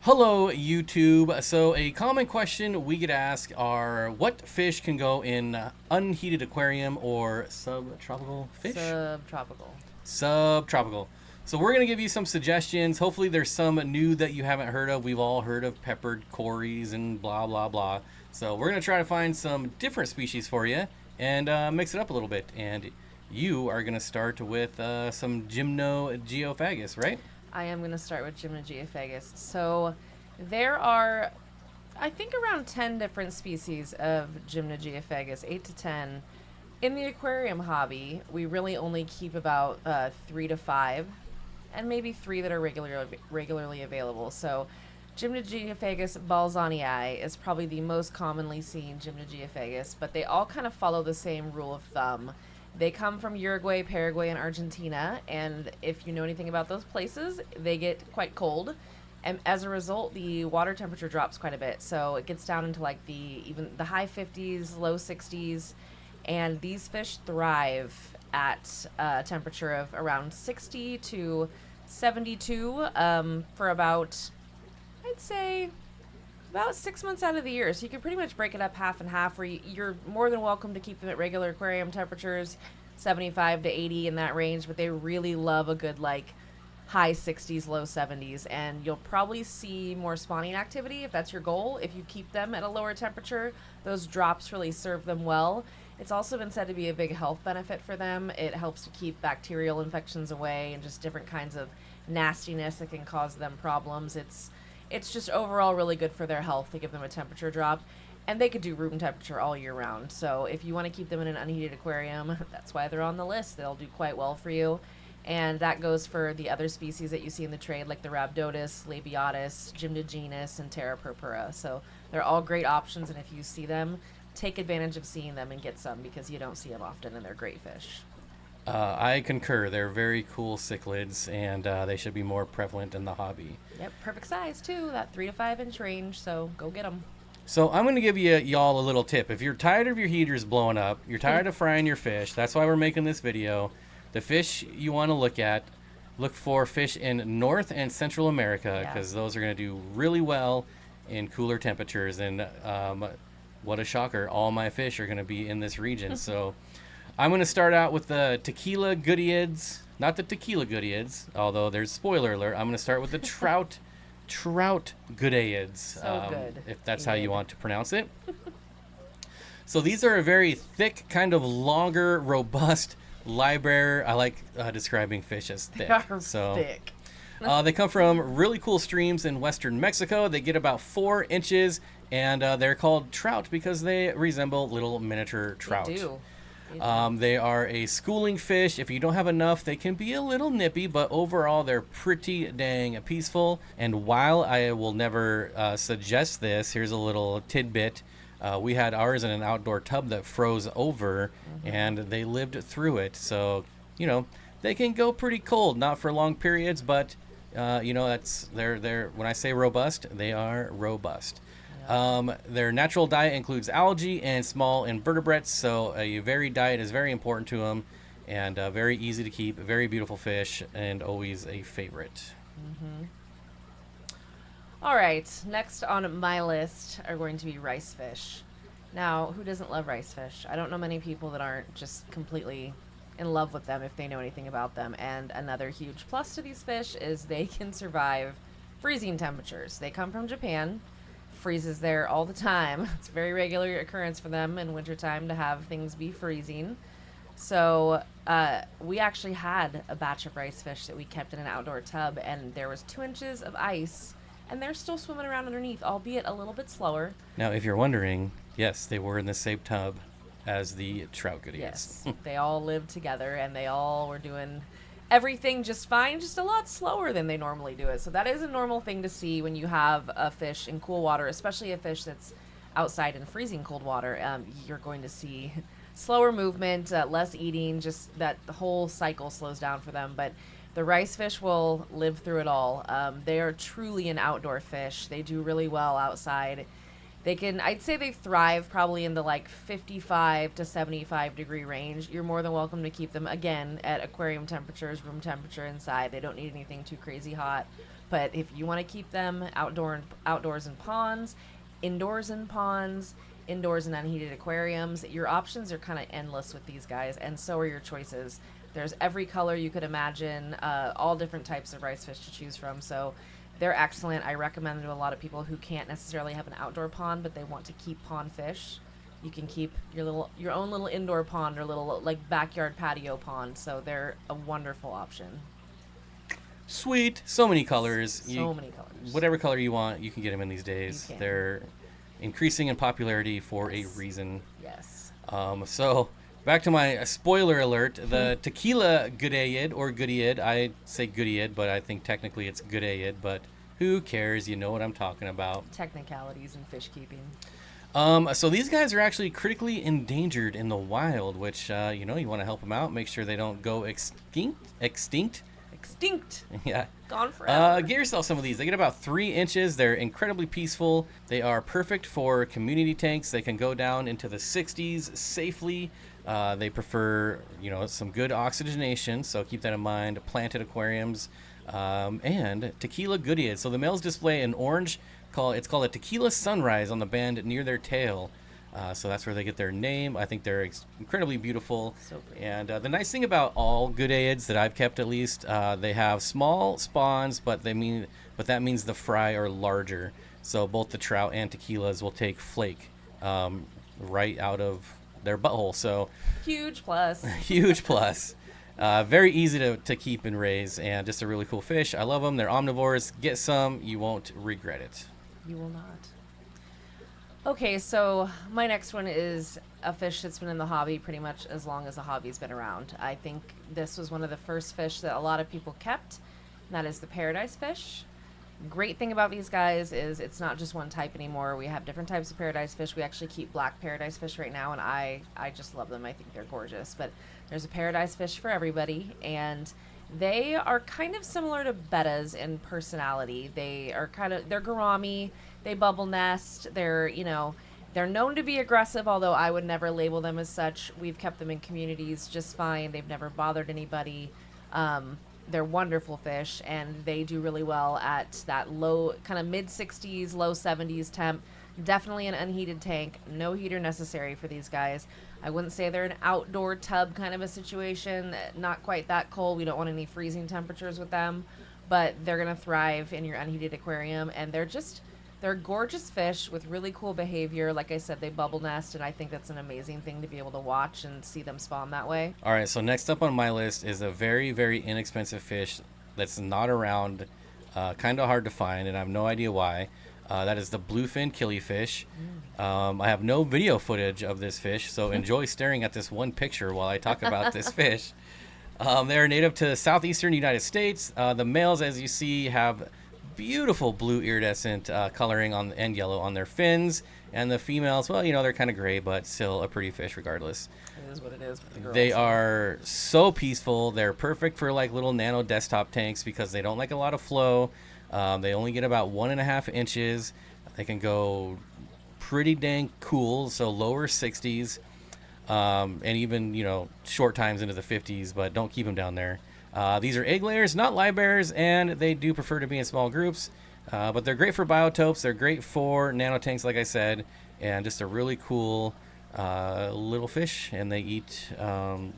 Hello, YouTube. So, a common question we get asked are what fish can go in unheated aquarium or subtropical fish? Subtropical. Subtropical. So, we're going to give you some suggestions. Hopefully, there's some new that you haven't heard of. We've all heard of peppered cories and blah, blah, blah. So, we're going to try to find some different species for you and mix it up a little bit. And you are going to start with some Gymnogeophagus, right? I am going to start with Gymnogeophagus. So there are, I think, around 10 different species of Gymnogeophagus, 8 to 10. In the aquarium hobby, we really only keep about 3 to 5, and maybe 3 that are regularly available. So Gymnogeophagus balzanii is probably the most commonly seen Gymnogeophagus, but they all kind of follow the same rule of thumb. They come from Uruguay, Paraguay, and Argentina, and if you know anything about those places, they get quite cold. And as a result, the water temperature drops quite a bit. So it gets down into like even the high 50s, low 60s, and these fish thrive at a temperature of around 60 to 72 for about, I'd say, about 6 months out of the year. So you can pretty much break it up half and half, where you're more than welcome to keep them at regular aquarium temperatures, 75 to 80 in that range, but they really love a good, like, high 60s, low 70s. And you'll probably see more spawning activity if that's your goal. If you keep them at a lower temperature, those drops really serve them well. It's also been said to be a big health benefit for them. It helps to keep bacterial infections away and just different kinds of nastiness that can cause them problems. It's just overall really good for their health to give them a temperature drop. And they could do room temperature all year round. So if you want to keep them in an unheated aquarium, that's why they're on the list. They'll do quite well for you. And that goes for the other species that you see in the trade, like the Rhabdotis, Labiatus, Gymnogenus, and Terra purpura. So they're all great options, and if you see them, take advantage of seeing them and get some, because you don't see them often, and they're great fish. I concur. They're very cool cichlids, and they should be more prevalent in the hobby. Yep, perfect size too, that 3 to 5 inch range. So go get them. So I'm going to give y'all a little tip. If you're tired of your heaters blowing up, you're tired of frying your fish, that's why we're making this video. The fish you want to look for fish in North and Central America, because those are going to do really well in cooler temperatures. And what a shocker, all my fish are going to be in this region. So I'm going to start out with the Tequila Goodids, not the Tequila Goodids, although there's spoiler alert. I'm going to start with the Trout Goodaids, So good. if that's how you want to pronounce it. So these are a very thick, kind of longer, robust library. I like describing fish as thick. They are so thick. they come from really cool streams in western Mexico. They get about 4 inches, and they're called trout because they resemble little miniature trout. They do. They are a schooling fish. If you don't have enough, they can be a little nippy, but overall, they're pretty dang peaceful. And while I will never suggest this, here's a little tidbit. We had ours in an outdoor tub that froze over, and they lived through it. So, they can go pretty cold, not for long periods, but they're when I say robust, they are robust. Their natural diet includes algae and small invertebrates, so a varied diet is very important to them, and very easy to keep, very beautiful fish, and always a favorite. All right, next on my list are going to be rice fish. Now, who doesn't love rice fish? I don't know many people that aren't just completely in love with them if they know anything about them. And another huge plus to these fish is they can survive freezing temperatures. They come from Japan, freezes there all the time. It's a very regular occurrence for them in wintertime to have things be freezing. So we actually had a batch of rice fish that we kept in an outdoor tub, and there was 2 inches of ice, and they're still swimming around underneath, albeit a little bit slower. Now, if you're wondering, yes, they were in the same tub as the trout goodies. Yes, they all lived together, and they all were doing everything just fine, just a lot slower than they normally do it. So that is a normal thing to see when you have a fish in cool water, especially a fish that's outside in freezing cold water. You're going to see slower movement, less eating, just that the whole cycle slows down for them. But the rice fish will live through it all. They are truly an outdoor fish. They do really well outside. I'd say they thrive probably in the like 55 to 75 degree range. You're more than welcome to keep them, again, at aquarium temperatures, room temperature inside. They don't need anything too crazy hot But if you want to keep them outdoors in ponds, indoors in ponds, indoors in unheated aquariums, your options are kind of endless with these guys, and so are your choices. There's every color you could imagine, all different types of rice fish to choose from. So they're excellent. I recommend them to a lot of people who can't necessarily have an outdoor pond, but they want to keep pond fish. You can keep your own little indoor pond or little like backyard patio pond. So they're a wonderful option. Sweet. So many colors. So many colors. Whatever color you want, you can get them in these days. They're increasing in popularity for a reason. Yes. So back to my spoiler alert. The Tequila Goodid or Goodid. I say Goodid, but I think technically it's Goodid, but who cares? You know what I'm talking about. Technicalities in fish keeping. So these guys are actually critically endangered in the wild, which, you want to help them out. Make sure they don't go extinct. Yeah. Gone forever. Get yourself some of these. They get about 3 inches. They're incredibly peaceful. They are perfect for community tanks. They can go down into the 60s safely. They prefer, some good oxygenation, so keep that in mind. Planted aquariums, and Tequila Goodid. So the males display an orange, it's called a tequila sunrise on the band near their tail. So that's where they get their name. I think they're incredibly beautiful. So pretty. And the nice thing about all Goodids that I've kept, at least, they have small spawns, but that means the fry are larger. So both the trout and tequilas will take flake right out of their butthole. So huge plus. Huge plus. Very easy to keep and raise, and just a really cool fish. I love them. They're omnivores. Get some. You won't regret it. You will not. Okay, so my next one is a fish that's been in the hobby pretty much as long as the hobby's been around. I think this was one of the first fish that a lot of people kept, and that is the paradise fish. Great thing about these guys is it's not just one type anymore. We have different types of paradise fish. We actually keep black paradise fish right now, and I just love them. I think they're gorgeous. But there's a paradise fish for everybody, and they are kind of similar to bettas in personality. They're gourami. They bubble nest. They're known to be aggressive, although I would never label them as such. We've kept them in communities just fine. They've never bothered anybody. They're wonderful fish, and they do really well at that low, kind of mid-60s, low 70s temp. Definitely an unheated tank. No heater necessary for these guys. I wouldn't say they're an outdoor tub kind of a situation. Not quite that cold. We don't want any freezing temperatures with them, but they're going to thrive in your unheated aquarium, and they're gorgeous fish with really cool behavior. Like I said, they bubble nest, and I think that's an amazing thing to be able to watch and see them spawn that way. All right, so next up on my list is a very, very inexpensive fish that's not around, kind of hard to find, and I have no idea why. That is the Fin Killifish. I have no video footage of this fish, so enjoy staring at this one picture while I talk about this fish. They are native to southeastern United States. The males, as you see, have beautiful blue iridescent coloring and yellow on their fins, and the females, well, they're kind of gray, but still a pretty fish regardless. It is what it is with the girls. They are so peaceful. They're perfect for like little nano desktop tanks because they don't like a lot of flow. They only get about 1.5 inches. They can go pretty dang cool, so lower 60s, and even short times into the 50s, but don't keep them down there. These are egg layers, not live bearers, and they do prefer to be in small groups, but they're great for biotopes. They're great for nanotanks, like I said, and just a really cool little fish, and they eat,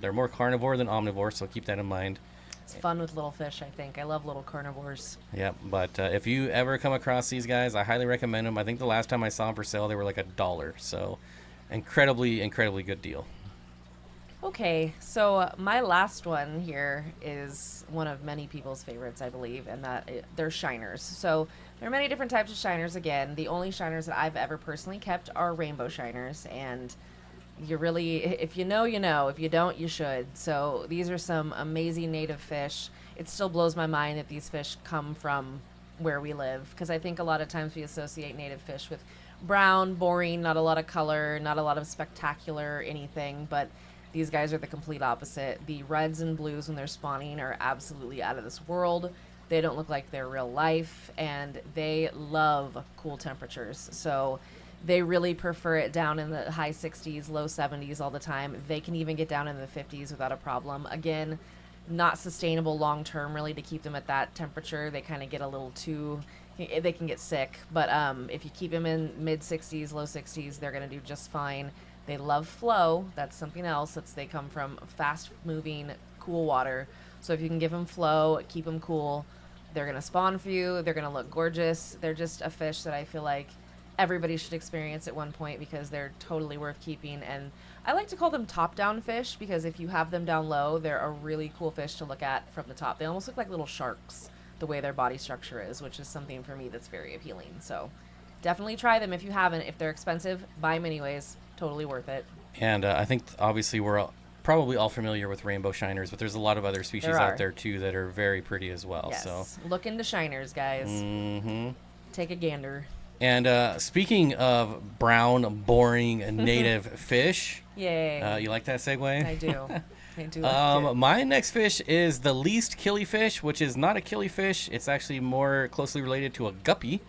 they're more carnivore than omnivore, so keep that in mind. It's fun with little fish, I think. I love little carnivores. Yeah, but if you ever come across these guys, I highly recommend them. I think the last time I saw them for sale, they were like $1, so incredibly, incredibly good deal. Okay, so my last one here is one of many people's favorites, I believe, and they're shiners. So there are many different types of shiners. Again, the only shiners that I've ever personally kept are rainbow shiners, and you really, if you know, you know. If you don't, you should. So these are some amazing native fish. It still blows my mind that these fish come from where we live, because I think a lot of times we associate native fish with brown, boring, not a lot of color, not a lot of spectacular anything, but these guys are the complete opposite. The reds and blues when they're spawning are absolutely out of this world. They don't look like they're real life, and they love cool temperatures. So they really prefer it down in the high 60s, low 70s all the time. They can even get down in the 50s without a problem. Again, not sustainable long term, really, to keep them at that temperature. They kind of get a little too, they can get sick. But if you keep them in mid 60s, low 60s, they're going to do just fine. They love flow. That's something else. They come from fast moving, cool water. So if you can give them flow, keep them cool, they're going to spawn for you. They're going to look gorgeous. They're just a fish that I feel like everybody should experience at one point because they're totally worth keeping. And I like to call them top-down fish because if you have them down low, they're a really cool fish to look at from the top. They almost look like little sharks, the way their body structure is, which is something for me that's very appealing. So definitely try them if you haven't. If they're expensive, buy them anyways. Totally worth it. And I think obviously we're probably all familiar with rainbow shiners, but there's a lot of other species out there too that are very pretty as well. Yes. So Look into shiners, guys. Mm-hmm. Take a gander. And speaking of brown, boring, native fish, Yay. you like that segue? I do. I do. Like my next fish is the least killifish, which is not a killifish. It's actually more closely related to a guppy.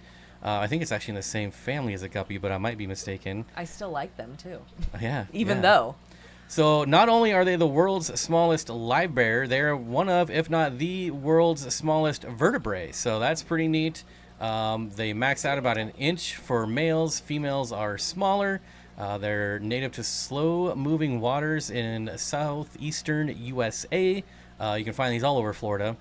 I think it's actually in the same family as a guppy, but I might be mistaken. I still like them too. Yeah. Even though. So not only are they the world's smallest live bear, they're one of, if not the world's smallest vertebrae. So that's pretty neat. They max out about an inch for males. Females are smaller. They're native to slow-moving waters in southeastern USA. You can find these all over Florida.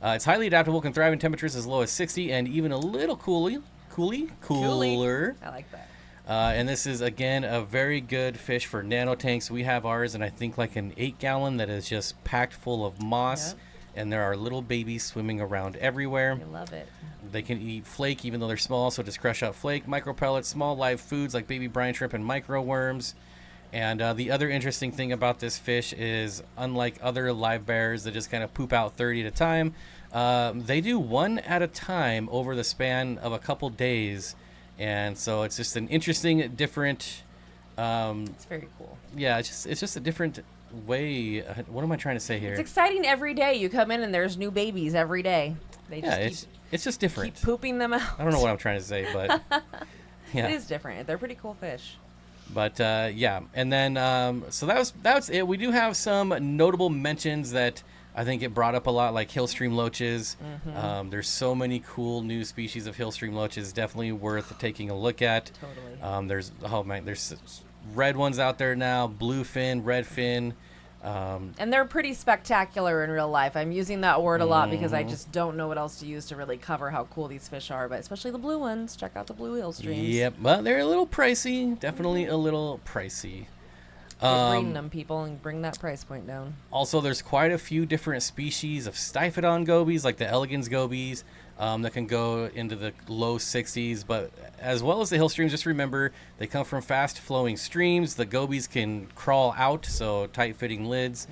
It's highly adaptable, can thrive in temperatures as low as 60 and even a little cooler. I like that. And this is, again, a very good fish for nano tanks. We have ours in, I think, like an 8-gallon that is just packed full of moss. Yep. And there are little babies swimming around everywhere. I love it. They can eat flake even though they're small, so just crush out flake, micro pellets, small live foods like baby brine shrimp and micro worms. And the other interesting thing about this fish is, unlike other live bears that just kind of poop out 30 at a time, they do one at a time over the span of a couple days. And so it's just an interesting, different... it's very cool. Yeah, it's just a different way. What am I trying to say here? It's exciting every day. You come in and there's new babies every day. They just it's just different. keep pooping them out. I don't know what I'm trying to say, but yeah, It is different. They're pretty cool fish. But yeah, and then so that was it. We do have some notable mentions that I think it brought up a lot, like hillstream loaches. Mm-hmm. There's so many cool new species of hillstream loaches, definitely worth taking a look at. Totally. There's red ones out there now, blue fin, red fin. And they're pretty spectacular in real life. I'm using that word a lot because I just don't know what else to use to really cover how cool these fish are, but especially the blue ones. Check out the blue hillstreams. Yep, but they're a little pricey. Definitely a little pricey. Quit breeding them, people, and bring that price point down. Also, there's quite a few different species of Steenfott gobies, like the elegans gobies, that can go into the low 60s. But as well as the hill streams, just remember they come from fast-flowing streams. The gobies can crawl out, so tight-fitting lids.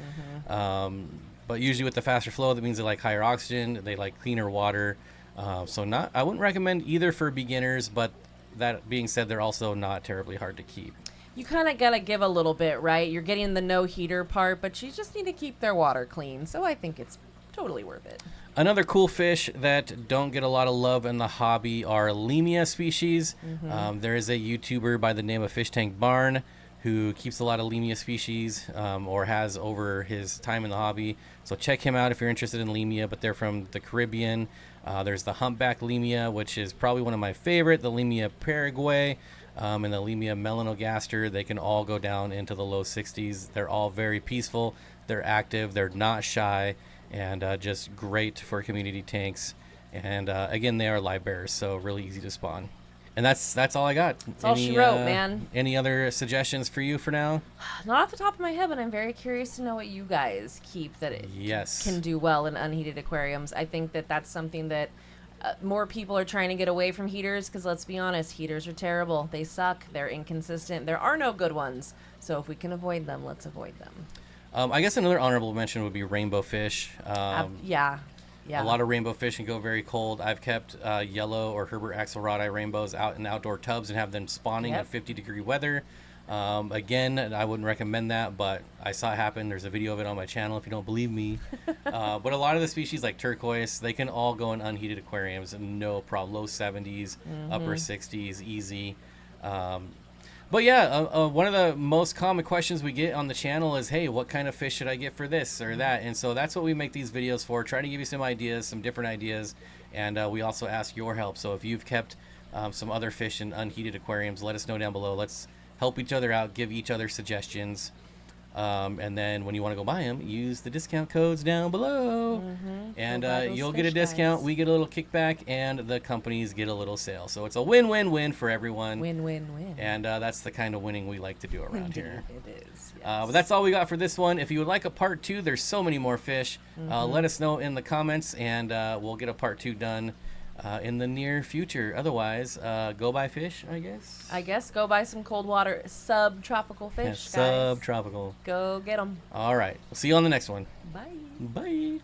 But usually with the faster flow, that means they like higher oxygen. They like cleaner water. I wouldn't recommend either for beginners. But that being said, they're also not terribly hard to keep. You kind of got to give a little bit, right? You're getting the no heater part, but you just need to keep their water clean. So I think it's totally worth it. Another cool fish that don't get a lot of love in the hobby are Lemia species. There is a YouTuber by the name of Fish Tank Barn who keeps a lot of Lemia species, or has over his time in the hobby. So check him out if you're interested in Lemia, but they're from the Caribbean. There's the humpback Lemia, which is probably one of my favorite, the Lemia Paraguay. And the Lemia melanogaster. They can all go down into the low 60s. They're all very peaceful. They're active. They're not shy, and just great for community tanks. And again, they are live bears, so really easy to spawn. And that's all I got. That's all she wrote, man. Any other suggestions for you for now? Not off the top of my head, but I'm very curious to know what you guys keep that can do well in unheated aquariums. I think that that's something that more people are trying to get away from heaters because, let's be honest, heaters are terrible. They suck. They're inconsistent. There are no good ones. So if we can avoid them, let's avoid them. I guess another honorable mention would be rainbow fish. Yeah. A lot of rainbow fish can go very cold. I've kept yellow or Herbert axelrodi rainbows out in outdoor tubs and have them spawning at 50-degree weather. Again, I wouldn't recommend that, but I saw it happen. There's a video of it on my channel if you don't believe me. But a lot of the species like turquoise, they can all go in unheated aquariums, no problem. Low 70s, upper 60s, easy. But yeah, one of the most common questions we get on the channel is, hey, what kind of fish should I get for this or that? And so that's what we make these videos for, trying to give you some ideas, some different ideas. And we also ask your help. So if you've kept some other fish in unheated aquariums, let us know down below. Let's help each other out, give each other suggestions. And then when you want to go buy them, use the discount codes down below. And you'll get a discount, we get a little kickback, and the companies get a little sale. So it's a win-win-win for everyone. Win-win-win. And that's the kind of winning we like to do around here. It is. Yes. But that's all we got for this one. If you would like a part 2, there's so many more fish. Let us know in the comments, and we'll get a part 2 done in the near future. Otherwise, go buy fish, I guess. I guess go buy some cold water subtropical fish, Yeah, guys. subtropical. Go get them. All right. We'll see you on the next one. Bye. Bye.